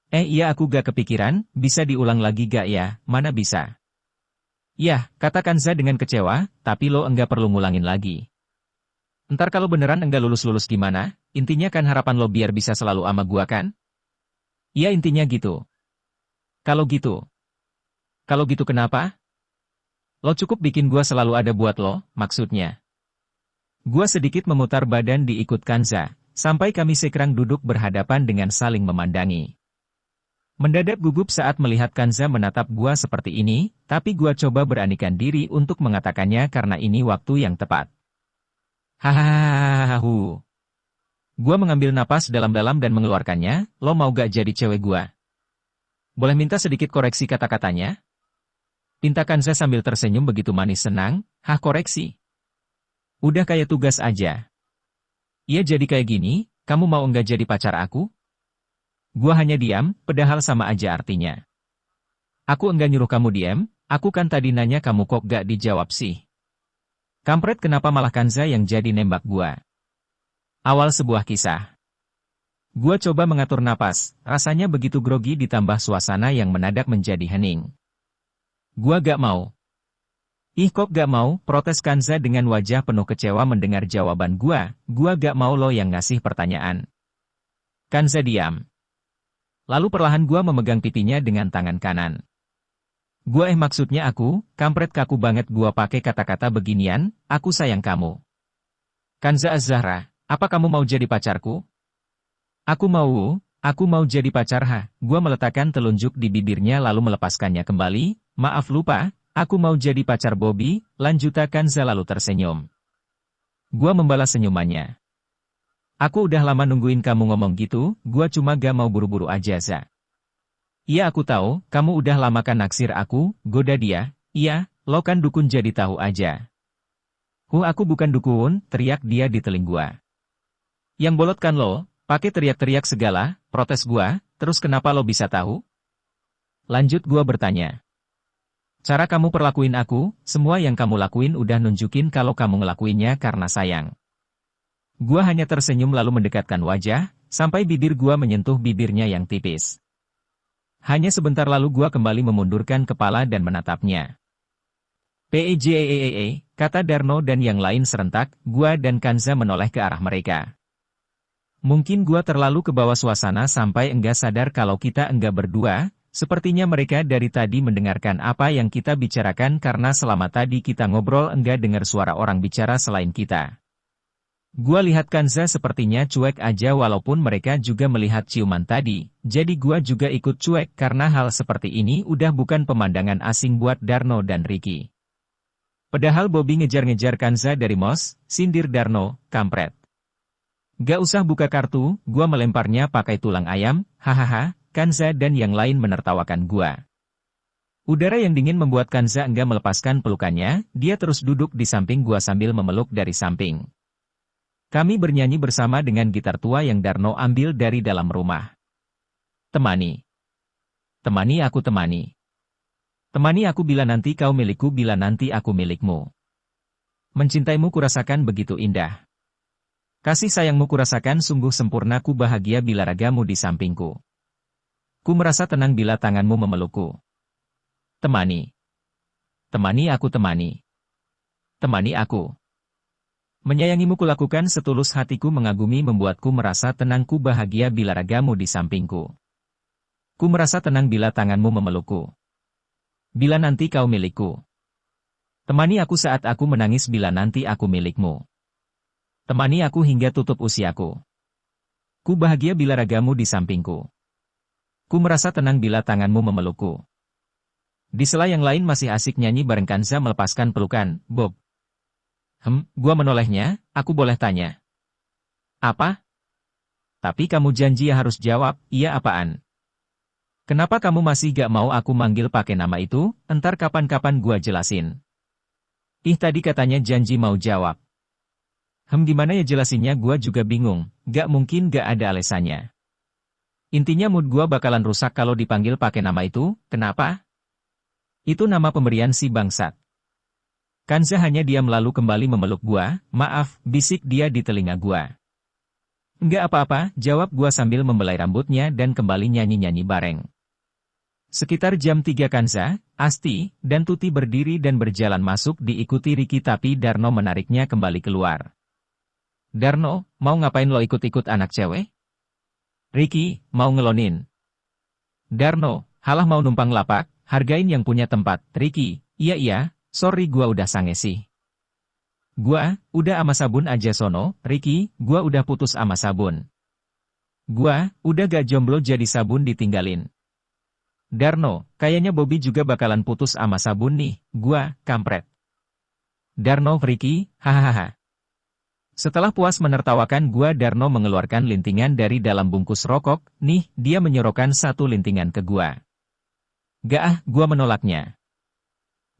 Iya aku gak kepikiran, bisa diulang lagi gak ya, mana bisa. Yah, kata Kanza dengan kecewa, tapi lo enggak perlu ngulangin lagi. Ntar kalau beneran enggak lulus-lulus gimana, intinya kan harapan lo biar bisa selalu ama gua kan? Ya intinya gitu. Kalau gitu kenapa? Lo cukup bikin gua selalu ada buat lo, maksudnya. Gua sedikit memutar badan diikut Kanza, sampai kami sekerang duduk berhadapan dengan saling memandangi. Mendadak gugup saat melihat Kanza menatap gua seperti ini, tapi gua coba beranikan diri untuk mengatakannya karena ini waktu yang tepat. Hahaha. Gua mengambil napas dalam-dalam dan mengeluarkannya, lo mau gak jadi cewek gua? Boleh minta sedikit koreksi kata-katanya? Pinta Kanza sambil tersenyum begitu manis senang, koreksi. Udah kayak tugas aja. Iya jadi kayak gini, kamu mau enggak jadi pacar aku? Gua hanya diam, padahal sama aja artinya. Aku enggak nyuruh kamu diam, aku kan tadi nanya kamu kok gak dijawab sih. Kampret kenapa malah Kanza yang jadi nembak gua? Awal sebuah kisah. Gua coba mengatur napas, rasanya begitu grogi ditambah suasana yang mendadak menjadi hening. Gua gak mau. Ih kok gak mau, protes Kanza dengan wajah penuh kecewa mendengar jawaban gua gak mau lo yang ngasih pertanyaan. Kanza diam. Lalu perlahan gua memegang pipinya dengan tangan kanan. Gua maksudnya aku, kampret kaku banget gua pakai kata-kata beginian, aku sayang kamu. Kanza Az-Zahra, apa kamu mau jadi pacarku? Aku mau jadi pacar Gua meletakkan telunjuk di bibirnya lalu melepaskannya kembali, maaf lupa, aku mau jadi pacar Bobby, lanjuta Kanza lalu tersenyum. Gua membalas senyumannya. Aku udah lama nungguin kamu ngomong gitu, gua cuma gak mau buru-buru aja Za. Iya aku tahu, kamu udah lama kan naksir aku, goda dia, iya, lo kan dukun jadi tahu aja. Aku bukan dukun, teriak dia di teling gua. Yang bolot kan lo? Pakai teriak-teriak segala, protes gua, terus kenapa lo bisa tahu? Lanjut gua bertanya. Cara kamu perlakuin aku, semua yang kamu lakuin udah nunjukin kalau kamu ngelakuinnya karena sayang. Gua hanya tersenyum lalu mendekatkan wajah, sampai bibir gua menyentuh bibirnya yang tipis. Hanya sebentar lalu gua kembali memundurkan kepala dan menatapnya. Kata Darno dan yang lain serentak, gua dan Kanza menoleh ke arah mereka. Mungkin gua terlalu kebawa suasana sampai enggak sadar kalau kita enggak berdua. Sepertinya mereka dari tadi mendengarkan apa yang kita bicarakan karena selama tadi kita ngobrol enggak dengar suara orang bicara selain kita. Gua lihat Kanza sepertinya cuek aja walaupun mereka juga melihat ciuman tadi, jadi gua juga ikut cuek karena hal seperti ini udah bukan pemandangan asing buat Darno dan Ricky. Padahal Bobby ngejar-ngejar Kanza dari mos, sindir Darno, kampret. Gak usah buka kartu, gua melemparnya pakai tulang ayam, hahaha, Kanza dan yang lain menertawakan gua. Udara yang dingin membuat Kanza enggak melepaskan pelukannya, dia terus duduk di samping gua sambil memeluk dari samping. Kami bernyanyi bersama dengan gitar tua yang Darno ambil dari dalam rumah. Temani. Temani aku temani. Temani aku bila nanti kau milikku bila nanti aku milikmu. Mencintaimu kurasakan begitu indah. Kasih sayangmu kurasakan sungguh sempurna ku bahagia bila ragamu di sampingku. Ku merasa tenang bila tanganmu memelukku. Temani. Temani aku temani. Temani aku. Menyayangimu kulakukan setulus hatiku mengagumi membuatku merasa tenang ku bahagia bila ragamu di sampingku. Ku merasa tenang bila tanganmu memelukku. Bila nanti kau milikku. Temani aku saat aku menangis bila nanti aku milikmu. Temani aku hingga tutup usiaku. Ku bahagia bila ragamu di sampingku. Ku merasa tenang bila tanganmu memelukku. Di sela yang lain masih asik nyanyi bareng Kanza melepaskan pelukan, Bob. Gua menolehnya, aku boleh tanya. Apa? Tapi kamu janji harus jawab, iya apaan? Kenapa kamu masih gak mau aku manggil pakai nama itu, entar kapan-kapan gua jelasin. Tadi katanya janji mau jawab. Gimana ya jelasinnya gua juga bingung, gak mungkin gak ada alasannya. Intinya mood gua bakalan rusak kalau dipanggil pakai nama itu, kenapa? Itu nama pemberian si bangsat. Kanza hanya diam lalu kembali memeluk gua, maaf, bisik dia di telinga gua. Enggak apa-apa, jawab gua sambil membelai rambutnya dan kembali nyanyi-nyanyi bareng. Sekitar jam 3 Kanza, Asti, dan Tuti berdiri dan berjalan masuk diikuti Ricky tapi Darno menariknya kembali keluar. Darno, mau ngapain lo ikut-ikut anak cewek? Ricky, mau ngelonin. Darno, halah mau numpang lapak, hargain yang punya tempat. Ricky, iya, sorry gua udah sange sih. Gua, udah ama sabun aja sono, Ricky, gua udah putus ama sabun. Gua, udah gak jomblo jadi sabun ditinggalin. Darno, kayaknya Bobby juga bakalan putus ama sabun nih, gua, kampret. Darno, Ricky, hahaha. Setelah puas menertawakan gua Darno mengeluarkan lintingan dari dalam bungkus rokok, nih, dia menyorokkan satu lintingan ke gua. Gak gua menolaknya.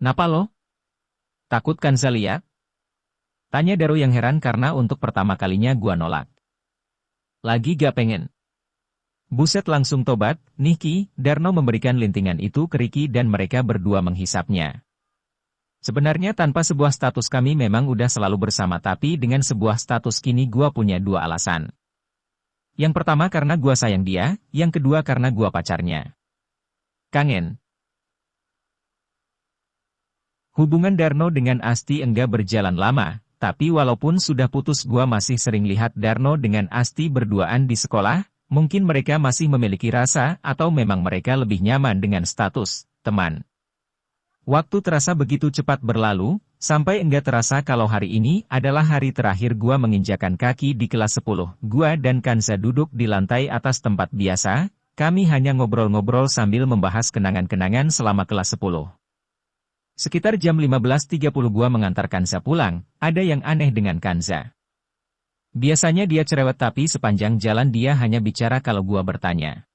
Napa lo? Takut Kanza lihat? Tanya Daro yang heran karena untuk pertama kalinya gua nolak. Lagi gak pengen. Buset langsung tobat, nih Ki, Darno memberikan lintingan itu ke Ricky dan mereka berdua menghisapnya. Sebenarnya tanpa sebuah status kami memang udah selalu bersama tapi dengan sebuah status kini gua punya dua alasan. Yang pertama karena gua sayang dia, yang kedua karena gua pacarnya. Kangen. Hubungan Darno dengan Asti enggak berjalan lama, tapi walaupun sudah putus gua masih sering lihat Darno dengan Asti berduaan di sekolah, mungkin mereka masih memiliki rasa atau memang mereka lebih nyaman dengan status teman. Waktu terasa begitu cepat berlalu, sampai enggak terasa kalau hari ini adalah hari terakhir gua menginjakan kaki di kelas 10. Gua dan Kanza duduk di lantai atas tempat biasa, kami hanya ngobrol-ngobrol sambil membahas kenangan-kenangan selama kelas 10. Sekitar jam 15.30 gua mengantar Kanza pulang, ada yang aneh dengan Kanza. Biasanya dia cerewet tapi sepanjang jalan dia hanya bicara kalau gua bertanya.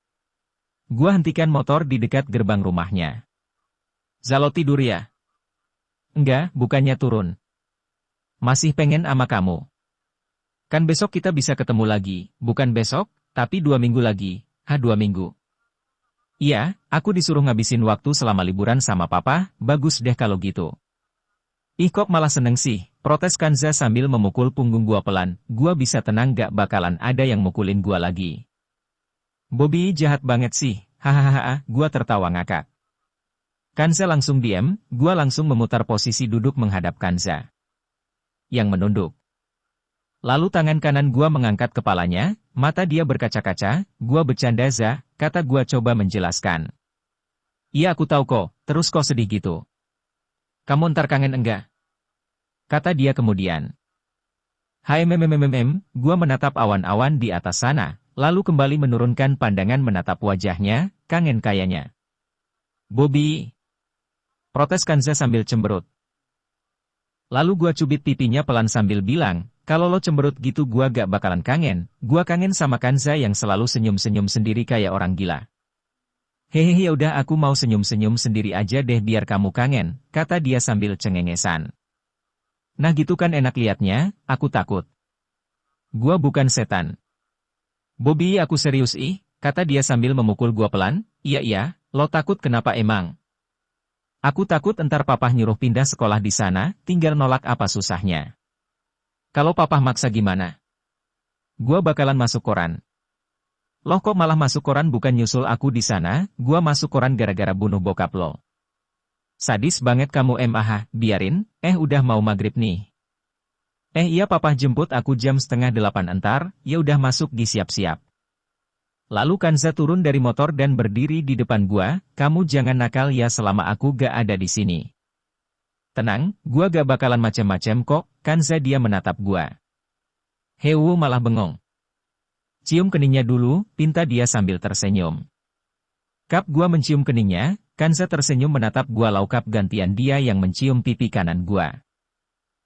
Gua hentikan motor di dekat gerbang rumahnya. Zalo tidur ya? Enggak, bukannya turun. Masih pengen ama kamu. Kan besok kita bisa ketemu lagi, bukan besok, tapi 2 minggu lagi. 2 minggu. Iya, aku disuruh ngabisin waktu selama liburan sama papa, bagus deh kalau gitu. Ih kok malah seneng sih, protes Kanza sambil memukul punggung gua pelan, gua bisa tenang gak bakalan ada yang mukulin gua lagi. Bobby jahat banget sih, hahaha, gua tertawa ngakak. Kanza langsung diam, gua langsung memutar posisi duduk menghadap Kanza. Yang menunduk. Lalu tangan kanan gua mengangkat kepalanya, mata dia berkaca-kaca, gua bercanda Za, kata gua coba menjelaskan. Iya aku tahu kok, terus kok sedih gitu. Kamu ntar kangen enggak? Kata dia kemudian. Hai gua menatap awan-awan di atas sana, lalu kembali menurunkan pandangan menatap wajahnya, kangen kayaknya. Bobby, protes Kanza sambil cemberut. Lalu gua cubit pipinya pelan sambil bilang, kalau lo cemberut gitu gua gak bakalan kangen, gua kangen sama Kanza yang selalu senyum-senyum sendiri kayak orang gila. Hehehe udah aku mau senyum-senyum sendiri aja deh biar kamu kangen, kata dia sambil cengengesan. Nah gitu kan enak liatnya, aku takut. Gua bukan setan. Bobby aku serius kata dia sambil memukul gua pelan, iya, lo takut kenapa emang? Aku takut entar papa nyuruh pindah sekolah di sana, tinggal nolak apa susahnya. Kalau papa maksa gimana? Gua bakalan masuk koran. Loh kok malah masuk koran bukan nyusul aku di sana, gua masuk koran gara-gara bunuh bokap lo. Sadis banget kamu biarin, udah mau maghrib nih. Iya papa jemput aku jam 7:30 entar, ya udah masuk siap-siap. Lalu Kanza turun dari motor dan berdiri di depan gua, kamu jangan nakal ya selama aku gak ada di sini. Tenang, gua gak bakalan macem-macem kok, Kanza dia menatap gua. Hewu malah bengong. Cium keningnya dulu, pinta dia sambil tersenyum. Kap gua mencium keningnya, Kanza tersenyum menatap gua laukap gantian dia yang mencium pipi kanan gua.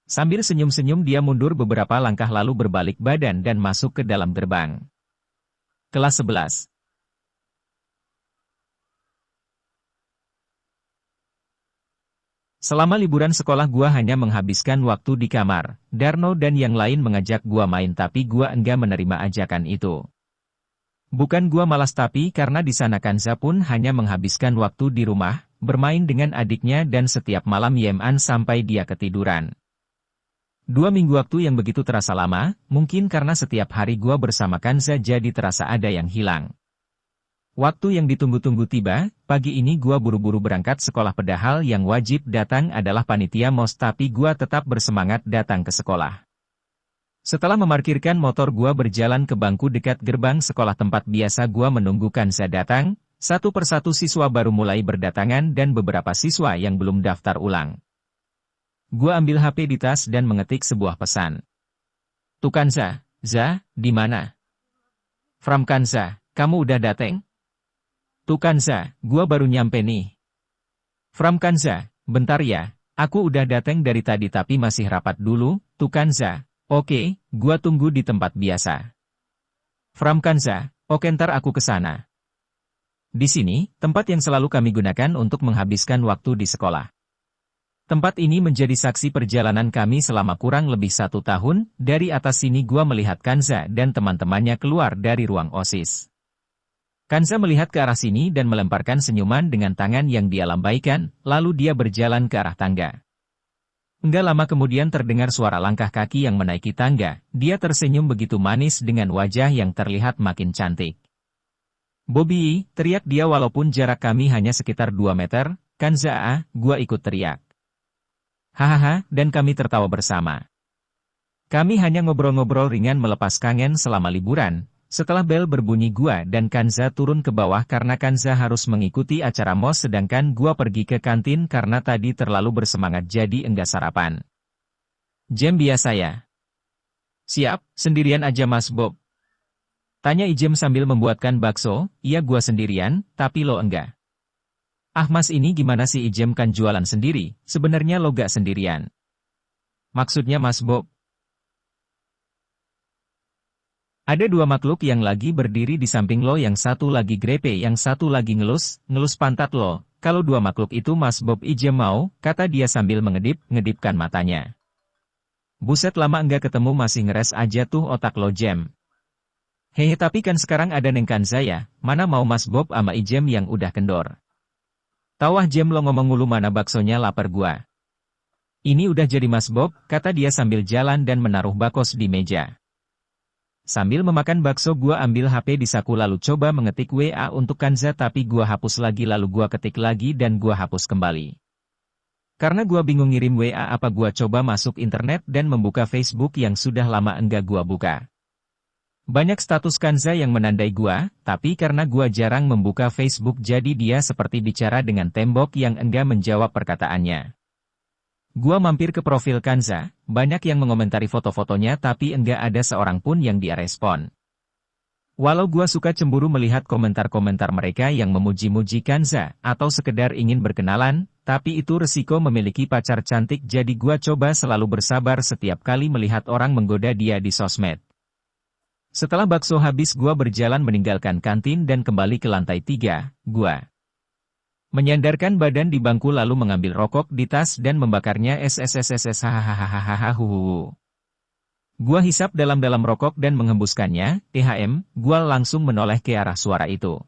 Sambil senyum-senyum dia mundur beberapa langkah lalu berbalik badan dan masuk ke dalam gerbang. Kelas 11. Selama liburan sekolah gua hanya menghabiskan waktu di kamar. Darno dan yang lain mengajak gua main tapi gua enggak menerima ajakan itu. Bukan gua malas tapi karena di sana Kanza pun hanya menghabiskan waktu di rumah, bermain dengan adiknya dan setiap malam yeman sampai dia ketiduran. 2 minggu waktu yang begitu terasa lama, mungkin karena setiap hari gua bersama Kanza jadi terasa ada yang hilang. Waktu yang ditunggu-tunggu tiba, pagi ini gua buru-buru berangkat sekolah padahal yang wajib datang adalah panitia MOS tapi gua tetap bersemangat datang ke sekolah. Setelah memarkirkan motor gua berjalan ke bangku dekat gerbang sekolah tempat biasa gua menunggu Kanza datang, satu persatu siswa baru mulai berdatangan dan beberapa siswa yang belum daftar ulang. Gua ambil HP di tas dan mengetik sebuah pesan. Tuh Kanza, di mana? From Kanza, kamu udah dateng? Tuh Kanza, gua baru nyampe nih. From Kanza, bentar ya, aku udah dateng dari tadi tapi masih rapat dulu, tuh Kanza. Oke, gua tunggu di tempat biasa. From Kanza, oke ntar aku ke sana. Di sini, tempat yang selalu kami gunakan untuk menghabiskan waktu di sekolah. Tempat ini menjadi saksi perjalanan kami selama kurang lebih 1 tahun, dari atas sini gua melihat Kanza dan teman-temannya keluar dari ruang OSIS. Kanza melihat ke arah sini dan melemparkan senyuman dengan tangan yang dia lambaikan, lalu dia berjalan ke arah tangga. Enggak lama kemudian terdengar suara langkah kaki yang menaiki tangga, dia tersenyum begitu manis dengan wajah yang terlihat makin cantik. Bobby, teriak dia walaupun jarak kami hanya sekitar 2 meter, Kanza gua ikut teriak. Hahaha, dan kami tertawa bersama. Kami hanya ngobrol-ngobrol ringan melepas kangen selama liburan. Setelah bel berbunyi gua dan Kanza turun ke bawah karena Kanza harus mengikuti acara MOS sedangkan gua pergi ke kantin karena tadi terlalu bersemangat jadi enggak sarapan. Jam biasa ya? Siap, sendirian aja Mas Bob. Tanya Ijem sambil membuatkan bakso, iya gua sendirian, tapi lo enggak. Ah Mas ini gimana sih Ijem kan jualan sendiri, sebenarnya lo gak sendirian. Maksudnya Mas Bob? Ada 2 makhluk yang lagi berdiri di samping lo yang satu lagi grepe yang satu lagi ngelus pantat lo. Kalau 2 makhluk itu Mas Bob Ijem mau, kata dia sambil ngedipkan matanya. Buset lama enggak ketemu masih ngeres aja tuh otak lo Jem. Hehe tapi kan sekarang ada Neng Kanza ya, mana mau Mas Bob ama Ijem yang udah kendor. Tawah Jem lo ngomong mulu mana baksonya lapar gua. Ini udah jadi Mas Bob, kata dia sambil jalan dan menaruh bakos di meja. Sambil memakan bakso gua ambil HP di saku lalu coba mengetik WA untuk Kanza tapi gua hapus lagi lalu gua ketik lagi dan gua hapus kembali. Karena gua bingung ngirim WA apa gua coba masuk internet dan membuka Facebook yang sudah lama enggak gua buka. Banyak status Kanza yang menandai gua, tapi karena gua jarang membuka Facebook jadi dia seperti bicara dengan tembok yang enggak menjawab perkataannya. Gua mampir ke profil Kanza, banyak yang mengomentari foto-fotonya tapi enggak ada seorang pun yang dia respon. Walau gua suka cemburu melihat komentar-komentar mereka yang memuji-muji Kanza, atau sekedar ingin berkenalan, tapi itu resiko memiliki pacar cantik jadi gua coba selalu bersabar setiap kali melihat orang menggoda dia di sosmed. Setelah bakso habis gua berjalan meninggalkan kantin dan kembali ke lantai 3, gua menyandarkan badan di bangku lalu mengambil rokok di tas dan membakarnya SSSSS hahaha. Gua hisap dalam-dalam rokok dan menghembuskannya, gua langsung menoleh ke arah suara itu.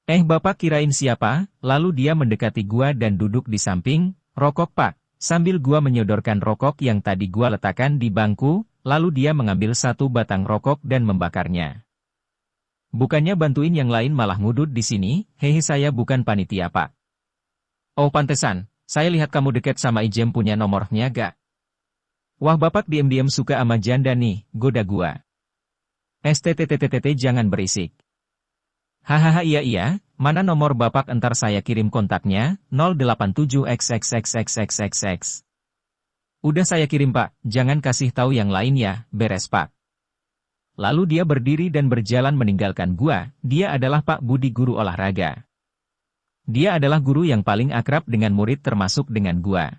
Bapak kirain siapa? Lalu dia mendekati gua dan duduk di samping, rokok pak, sambil gua menyodorkan rokok yang tadi gua letakkan di bangku, lalu dia mengambil satu batang rokok dan membakarnya. Bukannya bantuin yang lain malah ngudut di sini, hehe saya bukan panitia pak. Oh pantesan, saya lihat kamu deket sama Ijem punya nomornya gak? Wah bapak diam-diam suka ama janda nih, goda gua. STTTTT jangan berisik. Hahaha iya, mana nomor bapak entar saya kirim kontaknya, 087XXXXXXX. Udah saya kirim pak, jangan kasih tahu yang lain ya, beres pak. Lalu dia berdiri dan berjalan meninggalkan gua, dia adalah Pak Budi guru olahraga. Dia adalah guru yang paling akrab dengan murid termasuk dengan gua.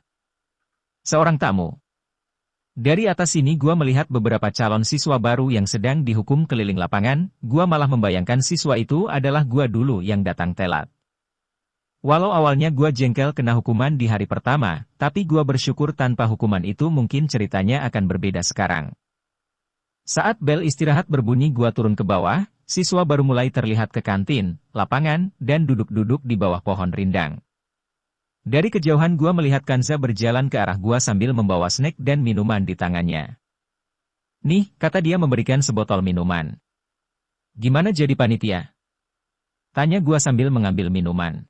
Seorang tamu. Dari atas sini gua melihat beberapa calon siswa baru yang sedang dihukum keliling lapangan, gua malah membayangkan siswa itu adalah gua dulu yang datang telat. Walau awalnya gua jengkel kena hukuman di hari pertama, tapi gua bersyukur tanpa hukuman itu mungkin ceritanya akan berbeda sekarang. Saat bel istirahat berbunyi gua turun ke bawah, siswa baru mulai terlihat ke kantin, lapangan, dan duduk-duduk di bawah pohon rindang. Dari kejauhan gua melihat Kanza berjalan ke arah gua sambil membawa snack dan minuman di tangannya. Nih, kata dia memberikan sebotol minuman. Gimana jadi panitia? Tanya gua sambil mengambil minuman.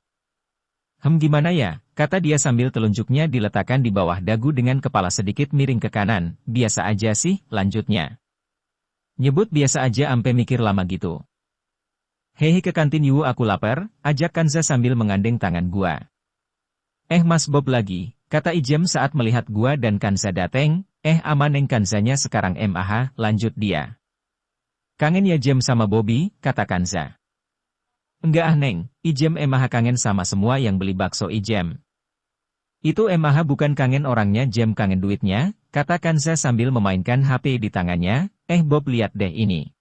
Gimana ya, kata dia sambil telunjuknya diletakkan di bawah dagu dengan kepala sedikit miring ke kanan, biasa aja sih, lanjutnya. Nyebut biasa aja ampe mikir lama gitu. Hehe ke kantin yuk aku lapar, ajak Kanza sambil menggandeng tangan gua. Mas Bob lagi, kata Ijem saat melihat gua dan Kanza dateng, aman neng Kanzanya sekarang lanjut dia. Kangen ya Jem sama Bobby, kata Kanza. Enggak neng, Ijem kangen sama semua yang beli bakso Ijem. Itu bukan kangen orangnya Jem kangen duitnya, kata Kanza sambil memainkan HP di tangannya, Bob lihat deh ini.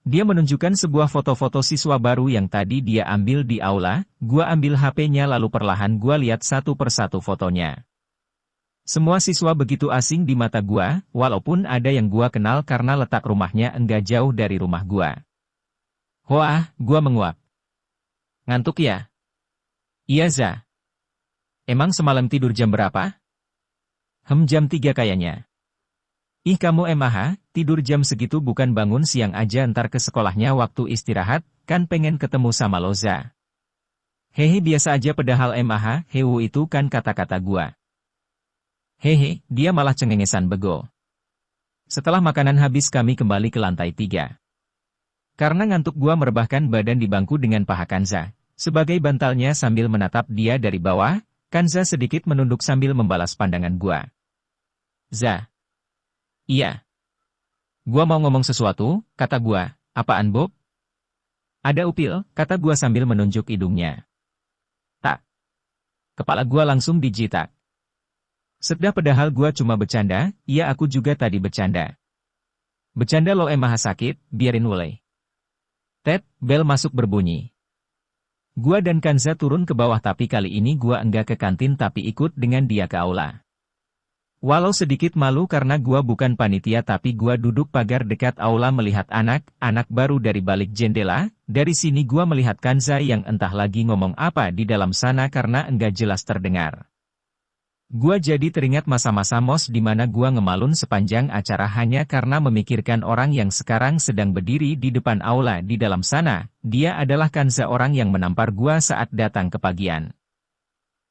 Dia menunjukkan sebuah foto-foto siswa baru yang tadi dia ambil di aula, gua ambil HP-nya lalu perlahan gua lihat satu persatu fotonya. Semua siswa begitu asing di mata gua, walaupun ada yang gua kenal karena letak rumahnya enggak jauh dari rumah gua. Wah, gua menguap. Ngantuk ya? Iya Za. Emang semalam tidur jam berapa? Jam 3 kayaknya. Ih kamu tidur jam segitu bukan bangun siang aja ntar ke sekolahnya waktu istirahat, kan pengen ketemu sama Loza. Hehe biasa aja padahal hewu itu kan kata-kata gua. Hehe, dia malah cengengesan bego. Setelah makanan habis kami kembali ke lantai 3. Karena ngantuk gua merebahkan badan di bangku dengan paha Kanza. Sebagai bantalnya sambil menatap dia dari bawah, Kanza sedikit menunduk sambil membalas pandangan gua. Za. Iya. Gua mau ngomong sesuatu, kata gua. Apaan Bob? Ada upil, kata gua sambil menunjuk hidungnya. Tak. Kepala gua langsung dijitak. Sedah padahal gua cuma bercanda, iya aku juga tadi bercanda. Bercanda lo sakit, biarin mulai. Tet, bel masuk berbunyi. Gua dan Kanza turun ke bawah tapi kali ini gua enggak ke kantin tapi ikut dengan dia ke aula. Walau sedikit malu karena gua bukan panitia tapi gua duduk pagar dekat aula melihat anak-anak baru dari balik jendela, dari sini gua melihat Kanza yang entah lagi ngomong apa di dalam sana karena enggak jelas terdengar. Gua jadi teringat masa-masa mos di mana gua ngemalun sepanjang acara hanya karena memikirkan orang yang sekarang sedang berdiri di depan aula di dalam sana, dia adalah Kanza orang yang menampar gua saat datang ke pagian.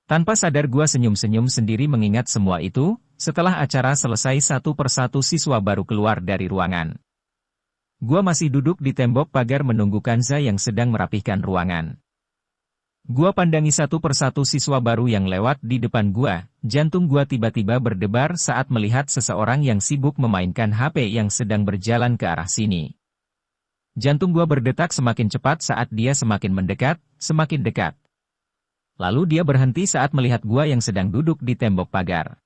Tanpa sadar gua senyum-senyum sendiri mengingat semua itu, setelah acara selesai satu persatu siswa baru keluar dari ruangan. Gua masih duduk di tembok pagar menunggu Kanza yang sedang merapihkan ruangan. Gua pandangi satu persatu siswa baru yang lewat di depan gua, jantung gua tiba-tiba berdebar saat melihat seseorang yang sibuk memainkan HP yang sedang berjalan ke arah sini. Jantung gua berdetak semakin cepat saat dia semakin mendekat, semakin dekat. Lalu dia berhenti saat melihat gua yang sedang duduk di tembok pagar.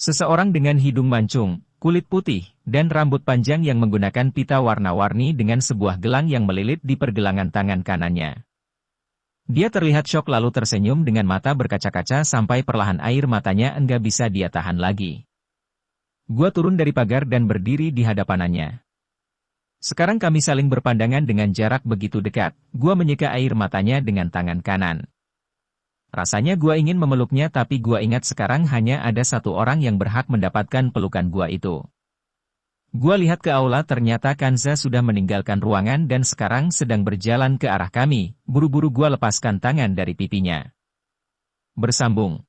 Seseorang dengan hidung mancung, kulit putih, dan rambut panjang yang menggunakan pita warna-warni dengan sebuah gelang yang melilit di pergelangan tangan kanannya. Dia terlihat syok lalu tersenyum dengan mata berkaca-kaca sampai perlahan air matanya enggak bisa dia tahan lagi. Gua turun dari pagar dan berdiri di hadapannya. Sekarang kami saling berpandangan dengan jarak begitu dekat. Gua menyeka air matanya dengan tangan kanan. Rasanya gua ingin memeluknya tapi gua ingat sekarang hanya ada satu orang yang berhak mendapatkan pelukan gua itu. Gua lihat ke aula ternyata Kanza sudah meninggalkan ruangan dan sekarang sedang berjalan ke arah kami. Buru-buru gua lepaskan tangan dari pipinya. Bersambung.